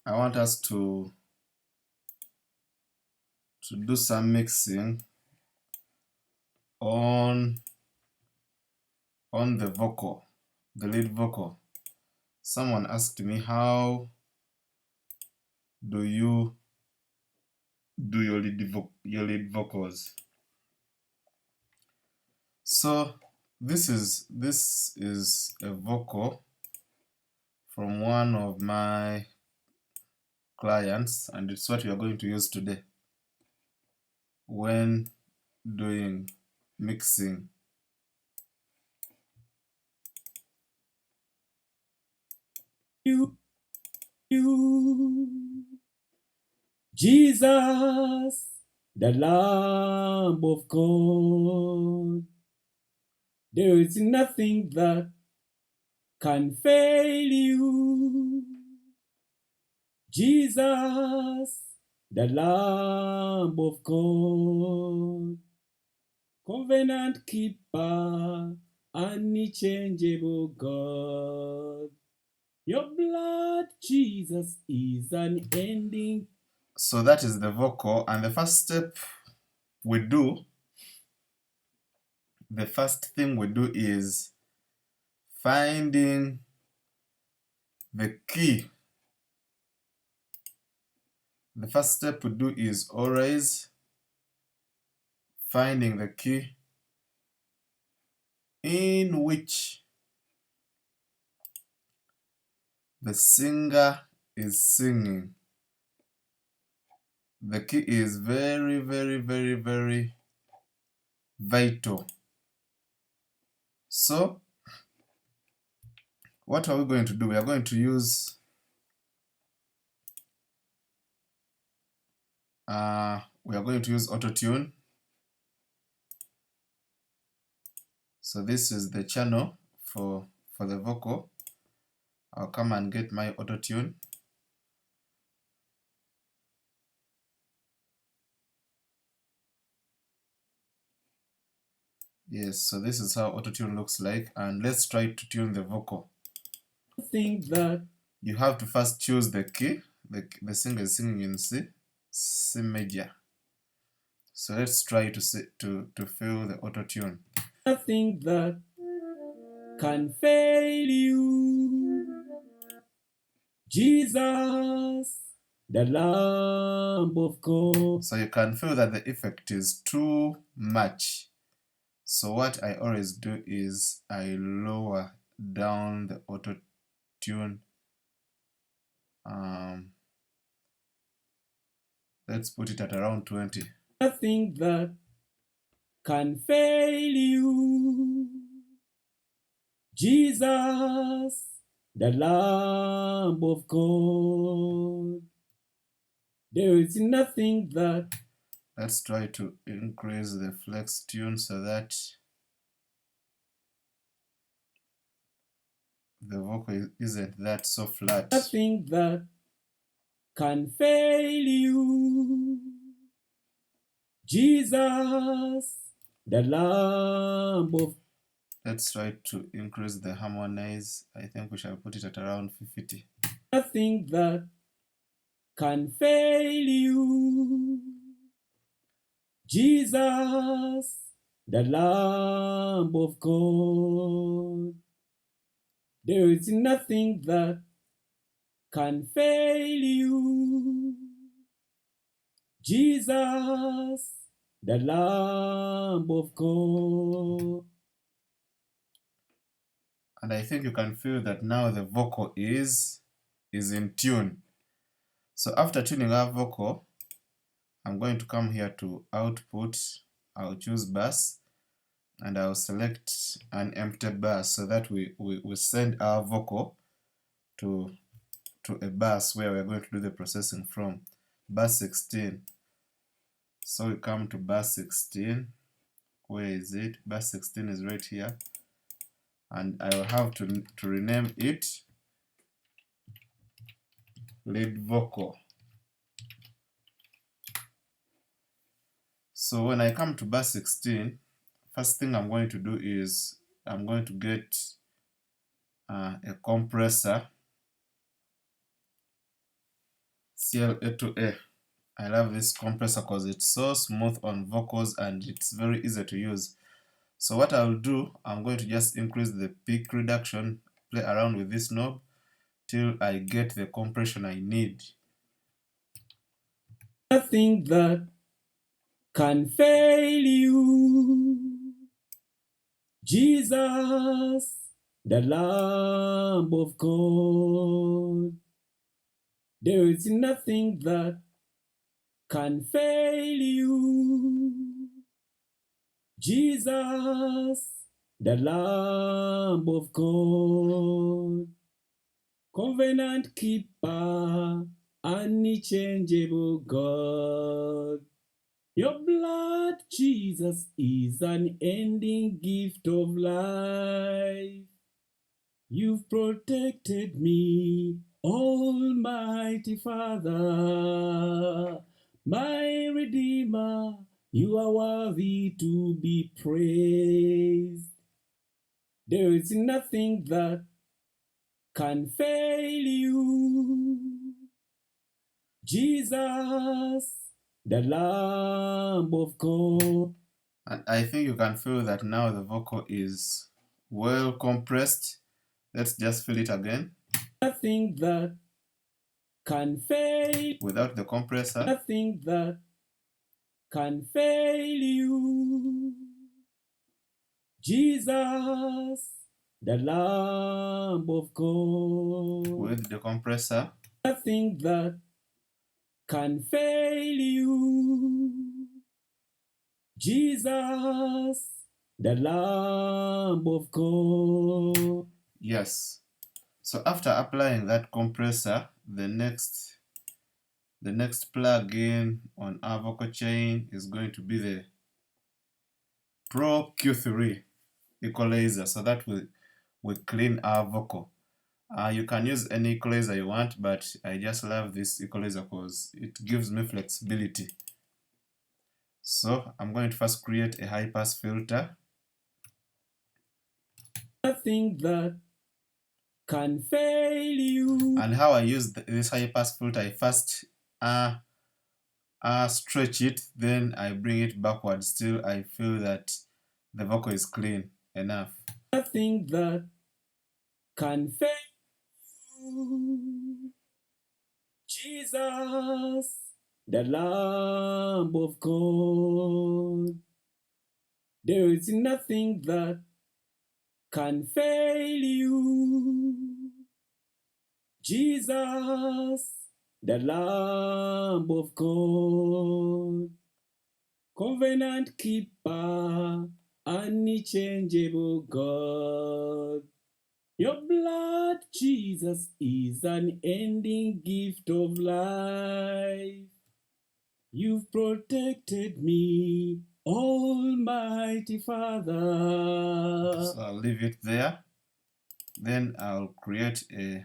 I want us to do some mixing on the vocal, the lead vocal. Someone asked me, how do you do your lead vocals? So this is a vocal from one of my clients, and it's what we are going to use today when doing mixing. You, Jesus, the Lamb of God. There is nothing that can fail you. Jesus, the Lamb of God. Covenant keeper, unchangeable God. Your blood, Jesus, is unending. So that is the vocal, and the first thing we do is finding the key. The first step we do is always finding the key in which the singer is singing. The key is very, very, very, very vital. So what are we going to do? We are going to use auto-tune. So this is the channel for the vocal. I'll come and get my auto-tune. Yes, so this is how auto-tune looks like, and let's try to tune the vocal. Think that you have to first choose the key. The singer is singing in C major. So let's try to fill the auto-tune. Nothing that can fail you. Jesus, the Lamb of God. So you can feel that the effect is too much. So what I always do is I lower down the auto-tune. Let's put it at around 20. Nothing that can fail you. Jesus, the Lamb of God. There is nothing that. Let's try to increase the flex tune so that the vocal isn't that so flat. Nothing that can fail you. Jesus, the Lamb of. Let's try to increase the harmonize. I think we shall put it at around 50. Nothing that can fail you. Jesus, the Lamb of God. There is nothing that can fail you. Jesus, the Lamb of God. And I think you can feel that now the vocal is in tune. So after tuning our vocal, I'm going to come here to output. I'll choose bass, and I'll select an empty bass so that we send our vocal to a bass where we're going to do the processing from. Bass 16. So we come to bass 16. Where is it? Bass 16 is right here. And I will have to rename it lead vocal. So when I come to bass 16, first thing I'm going to do is I'm going to get a compressor. STL A2A. I love this compressor because it's so smooth on vocals and it's very easy to use. So what I'll do, I'm going to just increase the peak reduction, play around with this knob till I get the compression I need. Nothing that can fail you. Jesus, the Lamb of God. There is nothing that can fail you. Jesus, the Lamb of God. Covenant keeper, unchangeable God. Your blood, Jesus, is an ending gift of life. You've protected me, Almighty Father, my Redeemer. You are worthy to be praised. There is nothing that can fail you. Jesus, the Lamb of God. And I think you can feel that now the vocal is well compressed. Let's just feel it again. Nothing that can fail. Without the compressor. Nothing that can fail you. Jesus, the Lamb of God. With the compressor. Nothing that can fail you. Jesus, the Lamb of God. Yes. So after applying that compressor, the next plugin on our vocal chain is going to be the Pro Q3 equalizer, so that will clean our vocal. You can use any equalizer you want, but I just love this equalizer because it gives me flexibility. So I'm going to first create a high pass filter. Nothing that can fail you. And how I use this high pass filter, I first stretch it, then I bring it backwards till I feel that the vocal is clean enough. Nothing that can fail you. Jesus, the Lamb of God. There is nothing that can fail you. Jesus, the Lamb of God. Covenant keeper, unchangeable God. Your blood, Jesus, is an ending gift of life. You've protected me, Almighty Father. So I'll leave it there. Then I'll create a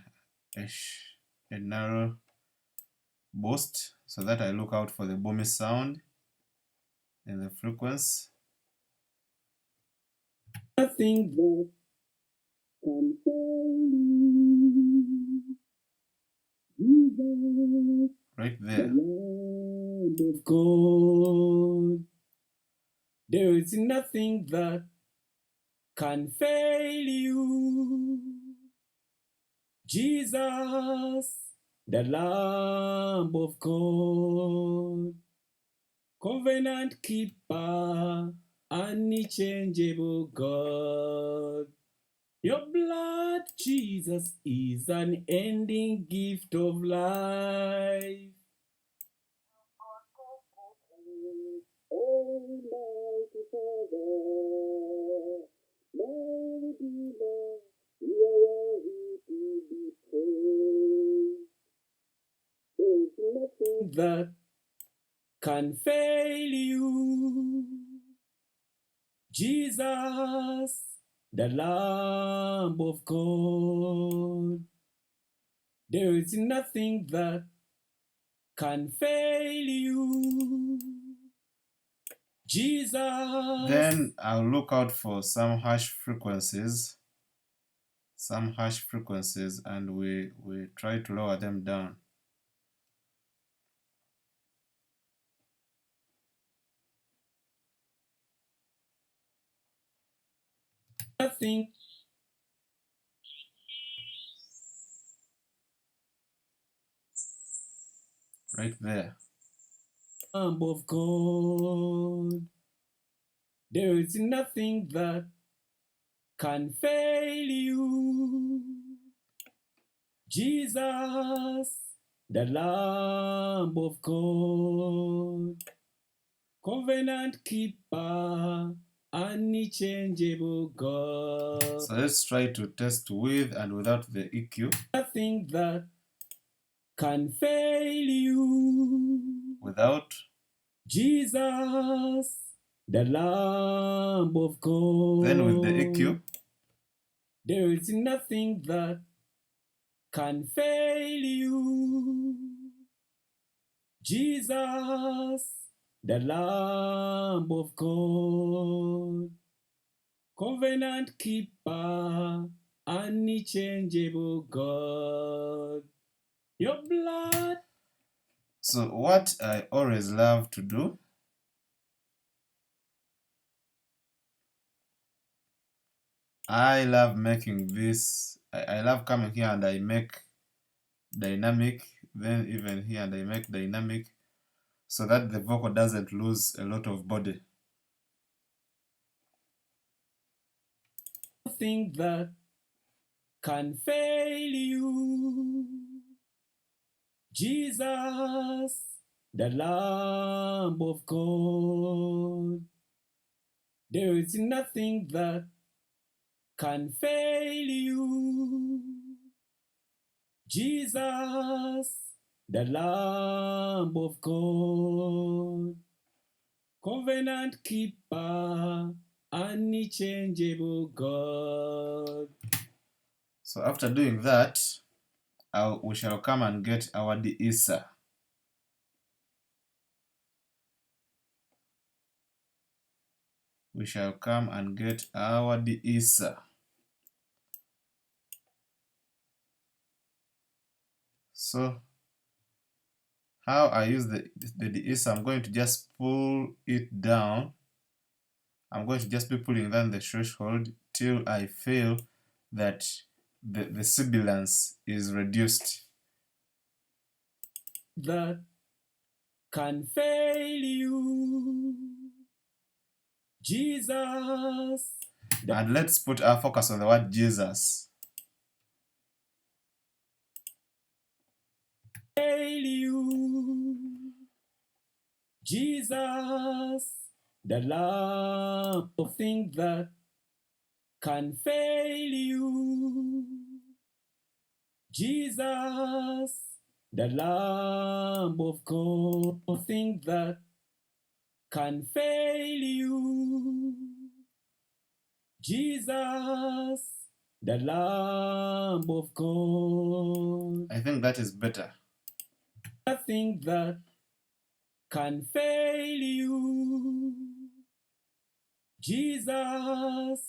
narrow boost so that I look out for the boomy sound in the frequency. Nothing that can fail you. Right there. The Lamb of God. There is nothing that can fail you. Jesus, the Lamb of God. Covenant keeper, unchangeable God. Your blood, Jesus, is an ending gift of life. Almighty Father, my Redeemer, you are worthy to be praised. There is nothing that can fail you. Jesus, the Lamb of God. There is nothing that can fail you. Jesus. Then I'll look out for some harsh frequencies. And we try to lower them down. nothing. Right there. Lamb of God. There is nothing that can fail you. Jesus, the Lamb of God, covenant keeper, unchangeable God. So let's try to test with and without the EQ. Nothing that can fail you. Without. Jesus, the Lamb of God. Then with the EQ. There is nothing that can fail you. Jesus, the Lamb of God, covenant keeper, unchangeable God. Your blood. So what I always love to do, I love making this, I love coming here and I make dynamic, then even here and I make dynamic, so that the vocal doesn't lose a lot of body. Nothing that can fail you. Jesus, the Lamb of God. There is nothing that can fail you. Jesus, the Lamb of God, covenant keeper, unchangeable God. So after doing that, we shall come and get our deesser. We shall come and get our deesser. So how I use the deesser, I'm going to just pull it down. I'm going to just be pulling down the threshold till I feel that the sibilance is reduced. That can fail you. Jesus. And let's put our focus on the word Jesus. Fail you. Jesus, the Lamb of things that can fail you. Jesus, the Lamb of God, of things that can fail you. Jesus, the Lamb of God. I think that is better. Nothing that can fail. You, Jesus,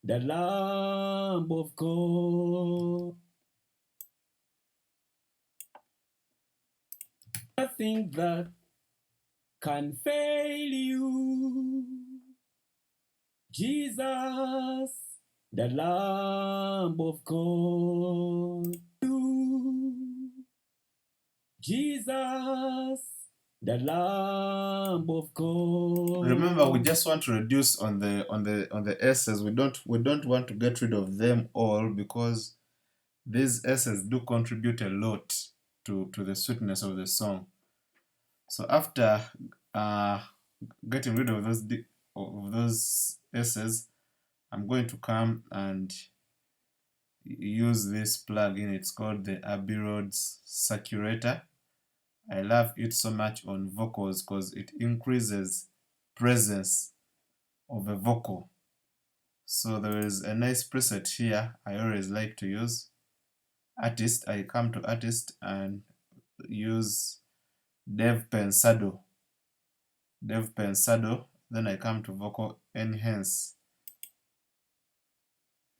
the Lamb of God. Nothing that can fail you, Jesus, the Lamb of God. Jesus, the Lamb of God. Remember, we just want to reduce on the S's. We don't want to get rid of them all, because these S's do contribute a lot to the sweetness of the song. So after getting rid of those S's, I'm going to come and use this plugin. It's called the Abbey Roads Circulator. I love it so much on vocals because it increases presence of a vocal. So there is a nice preset here I always like to use. Artist, I come to artist and use Dev Pensado. Dev Pensado, then I come to vocal enhance.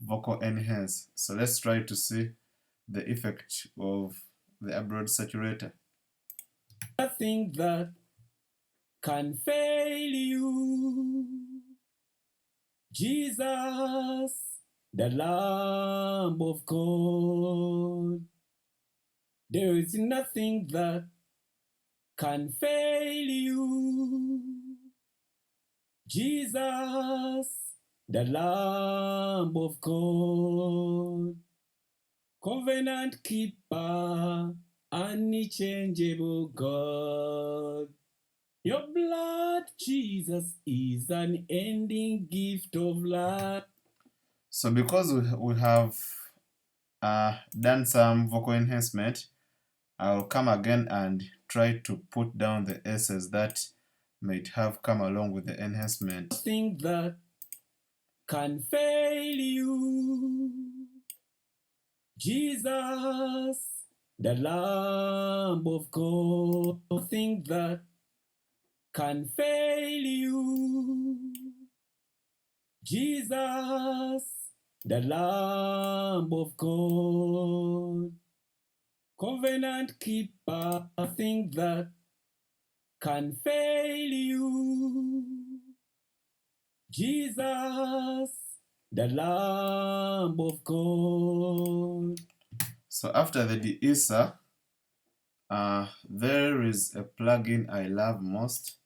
Vocal enhance. So let's try to see the effect of the Abbey Road Saturator. Nothing that can fail you, Jesus, the Lamb of God. There is nothing that can fail you. Jesus, the Lamb of God, covenant keeper, unchangeable God. Your blood, Jesus, is an ending gift of life. So because we have done some vocal enhancement, I'll come again and try to put down the S's that might have come along with the enhancement. Nothing that can fail you. Jesus, the Lamb of God. Nothing that can fail you. Jesus, the Lamb of God. Covenant keeper, nothing that can fail you. Jesus, the Lamb of God. So after the de-esser, there is a plugin I love most.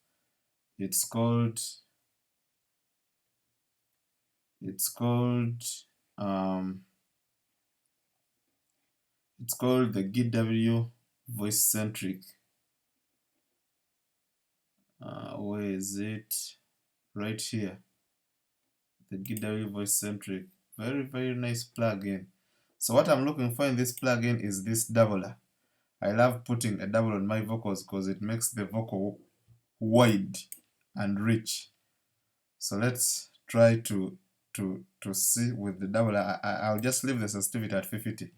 It's called the GW Voice Centric. Where is it? Right here. The GW Voice Centric. Very, very nice plugin. So what I'm looking for in this plugin is this doubler. I love putting a double on my vocals because it makes the vocal wide and rich. So let's try to see with the doubler. I'll just leave the sensitivity at 50.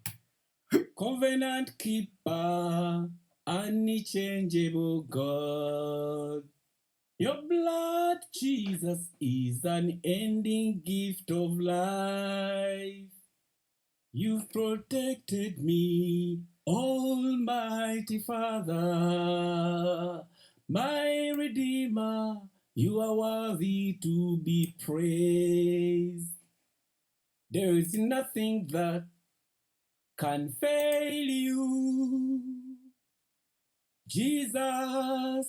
Covenant keeper, unchangeable God. Your blood, Jesus, is an ending gift of life. You've protected me, Almighty Father, my Redeemer. You are worthy to be praised. There is nothing that can fail you. Jesus,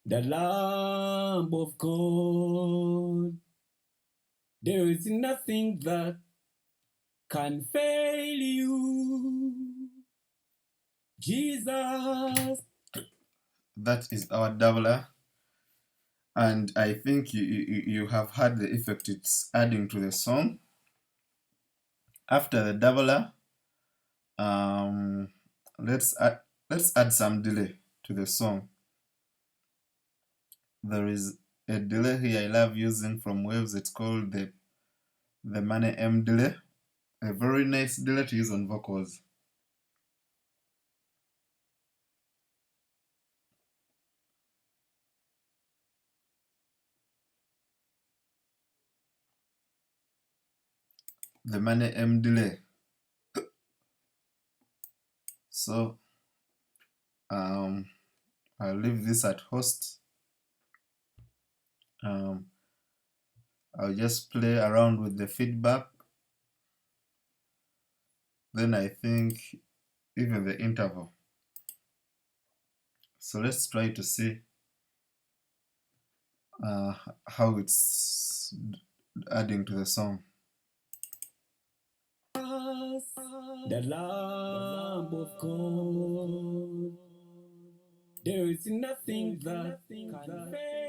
the Lamb of God. There is nothing that can fail you. Jesus. That is our doubler. And I think you have heard the effect it's adding to the song. After the doubler, let's add some delay to the song. There is a delay here I love using from Waves. It's called the Mane M delay. A very nice delay to use on vocals. The Mane M delay. So I'll leave this at host. I'll just play around with the feedback. Then I think even the interval. So let's try to see how it's adding to the song. The Lamb of God. There is nothing that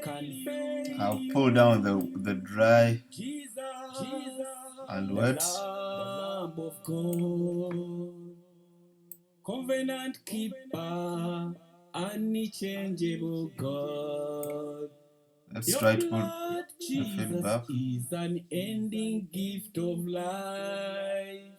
can fail. I'll pull down the dry Jesus, and wet. The Lamb of God. Covenant keeper, unchangeable God. Let's Your try to put blood, the Jesus, feedback. is an ending gift of life.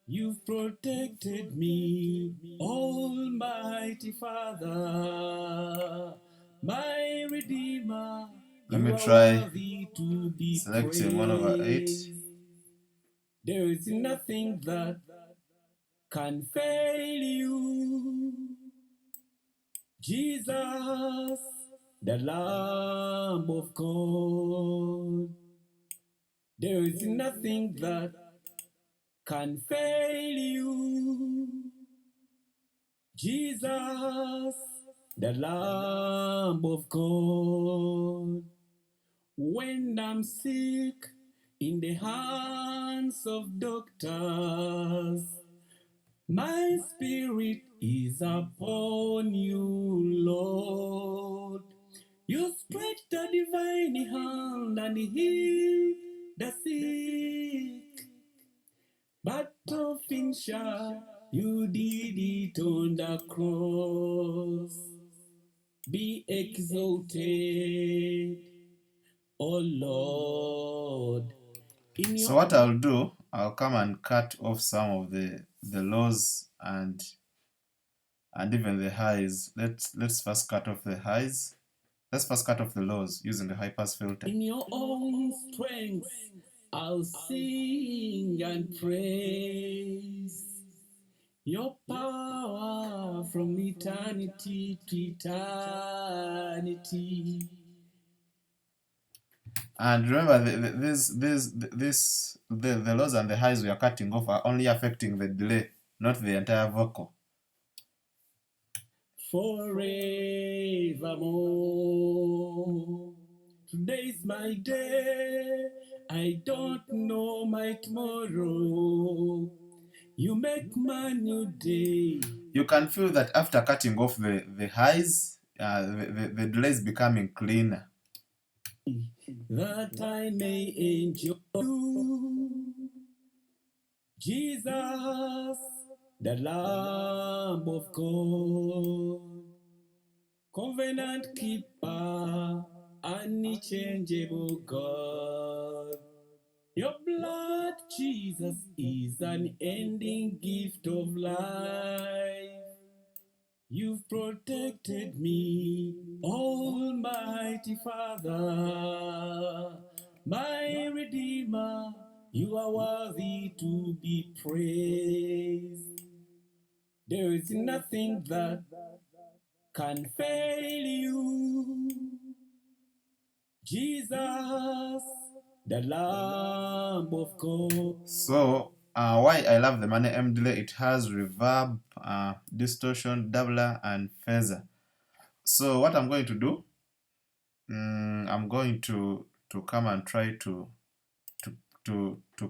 You've protected me, Almighty Father, my Redeemer. Let me You are try worthy to be selecting 1/8. praised. There is nothing that can fail you. Jesus, the Lamb of God. There is nothing that can fail you. Jesus, the Lamb of God. When I'm sick in the hands of doctors, my spirit is upon you, Lord. You stretch the divine hand and heal the sick. But of finisher, you did it on the cross. Be exalted, O Lord. So what I'll do, I'll come and cut off some of the lows and even the highs. Let's first cut off the highs. Let's first cut off the lows using the high pass filter. In your own strength, I'll sing and praise your power from eternity to eternity. And remember, the lows and the highs we are cutting off are only affecting the delay, not the entire vocal. Forevermore. Today's my day. I don't know my tomorrow. You make my new day. You can feel that after cutting off the highs, the delay is becoming cleaner. That I may enjoy you, Jesus, the Lamb of God, covenant keeper, unchangeable God. Your blood, Jesus, is an ending gift of life. You've protected me, Almighty Father, my Redeemer. You are worthy to be praised. There is nothing that can fail you. Jesus, the Lamb of God. So, why I love the Money M delay, it has reverb, distortion, doubler, and phaser. So what I'm going to do, I'm going to come and try to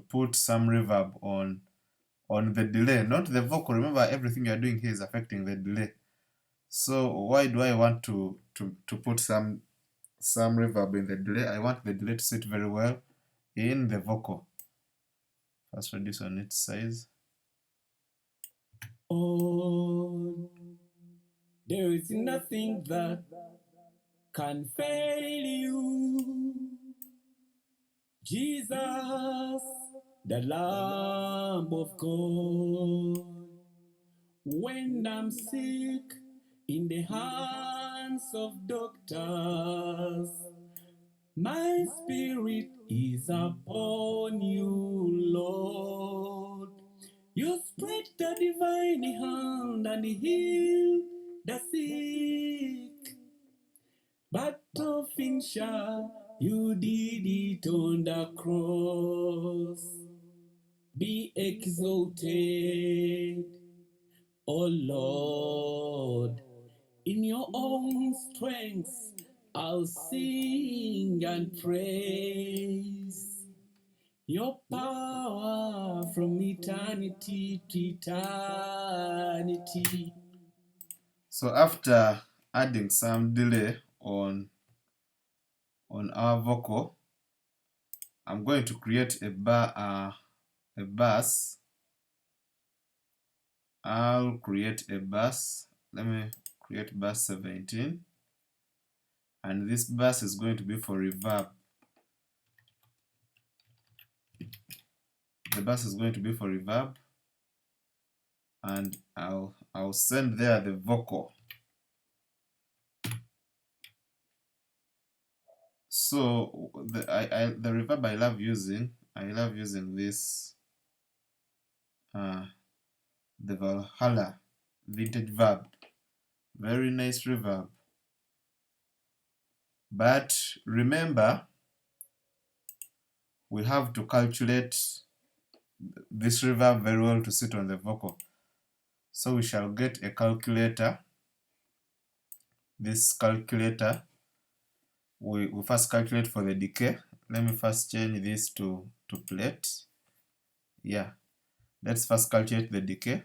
put some reverb on the delay, not the vocal. Remember, everything you're doing here is affecting the delay. So why do I want to put some reverb in the delay? I want the delay to sit very well in the vocal. First reduce on its size. Oh, there is nothing that can fail you. Jesus, the Lamb of God. When I'm sick in the hands of doctors, my spirit is upon you, Lord. You stretch the divine hand and heal the sick. But of finisher, you did it on the cross. Be exalted, O Lord. In your own strength, I'll sing and praise your power from eternity to eternity. So after adding some delay on our vocal, I'm going to create a bass. I'll create a bass. Let me create bass 17, and this bass is going to be for reverb. The bass is going to be for reverb, and I'll send there the vocal. So the reverb I love using this the Valhalla vintage verb. Very nice reverb. But remember, we have to calculate this reverb very well to sit on the vocal. So we shall get a calculator. This calculator, we first calculate for the decay. Let me first change this to plate. Yeah, let's first calculate the decay.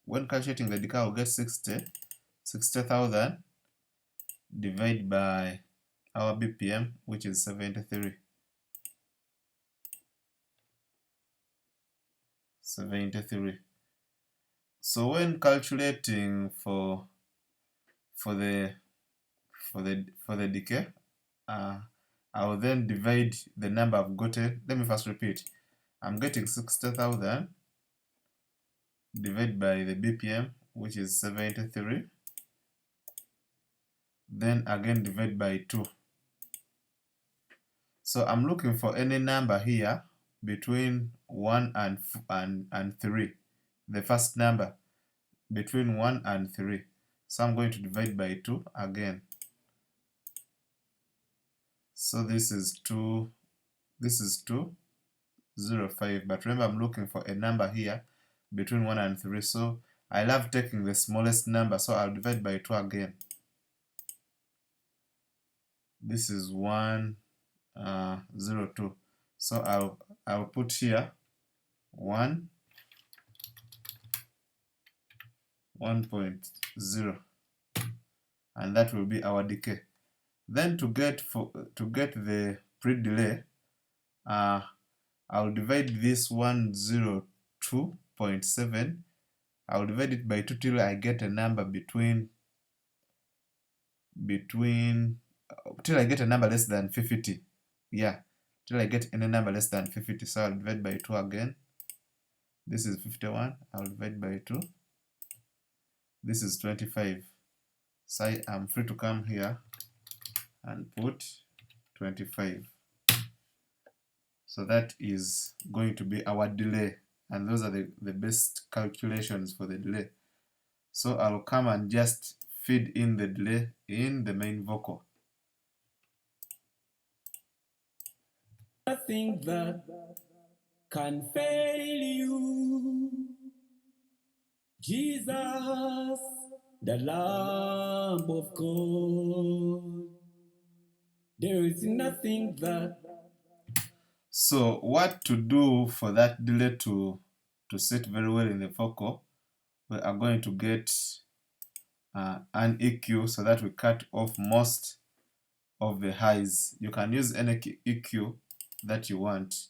When calculating the decay, I'll get 60,000 divided by our BPM, which is 73. 73. So when calculating for the decay, I will then divide the number I've gotten. Let me first repeat. I'm getting 60,000 divided by the BPM, which is 73. Then again divide by 2. So I'm looking for any number here between 1 and 3. The first number between 1 and 3. So I'm going to divide by 2 again. So this is 205. But remember, I'm looking for a number here between 1 and 3. So I love taking the smallest number, so I'll divide by 2 again. This is 102. So I'll put here 1.0, and that will be our decay. Then to get the pre-delay, I'll divide this 102.7. I'll divide it by 2 till I get a number till I get a number less than 50. Yeah, till I get any number less than 50. So I'll divide by 2 again. This is 51. I'll divide by 2. This is 25. So I'm free to come here and put 25. So that is going to be our delay, and those are the best calculations for the delay. So I'll come and just feed in the delay in the main vocal. Nothing that can fail you. Jesus, the Lamb of God. There is nothing that. So what to do for that delay to sit very well in the vocal? We are going to get an EQ so that we cut off most of the highs. You can use any EQ that you want.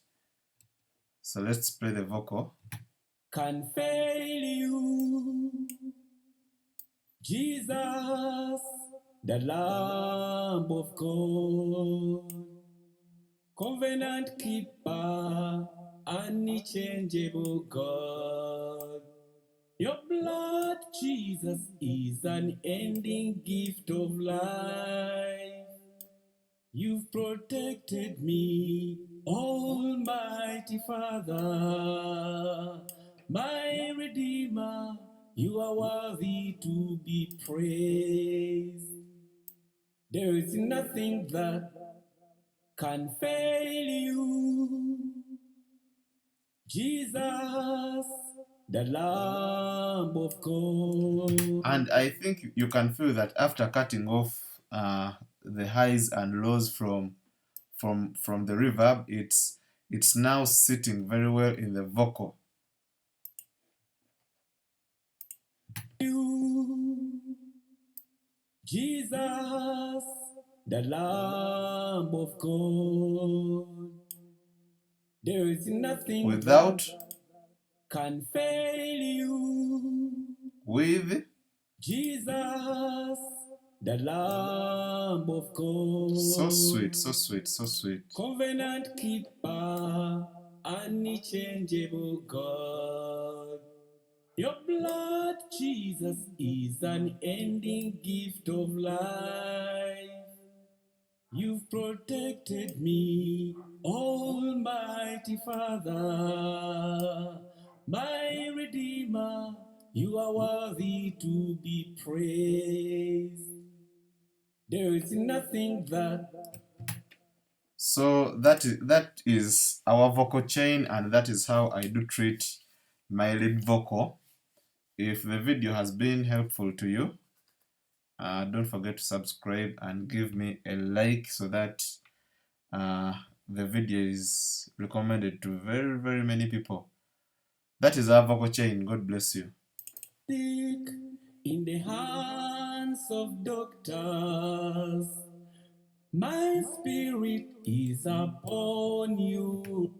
So let's play the vocal. Can fail you. Jesus, the Lamb of God. Covenant keeper, unchangeable God. Your blood, Jesus, is an ending gift of life. You've protected me, Almighty Father. My Redeemer, you are worthy to be praised. There is nothing that can fail you. Jesus, the Lamb of God. And I think you can feel that after cutting off the highs and lows from the reverb, it's now sitting very well in the vocal. Jesus, the Lamb of God. There is nothing without can fail you. With Jesus, the Lamb of God. So sweet, so sweet, so sweet. Covenant keeper, unchangeable God. Your blood, Jesus, is an ending gift of life. You've protected me, Almighty Father. My Redeemer, you are worthy to be praised. There is nothing that. So that is our vocal chain, and that is how I do treat my lead vocal. If the video has been helpful to you, don't forget to subscribe and give me a like so that the video is recommended to very many people. That is our vocal chain. God bless you. Sick in the hands of doctors, my spirit is upon you.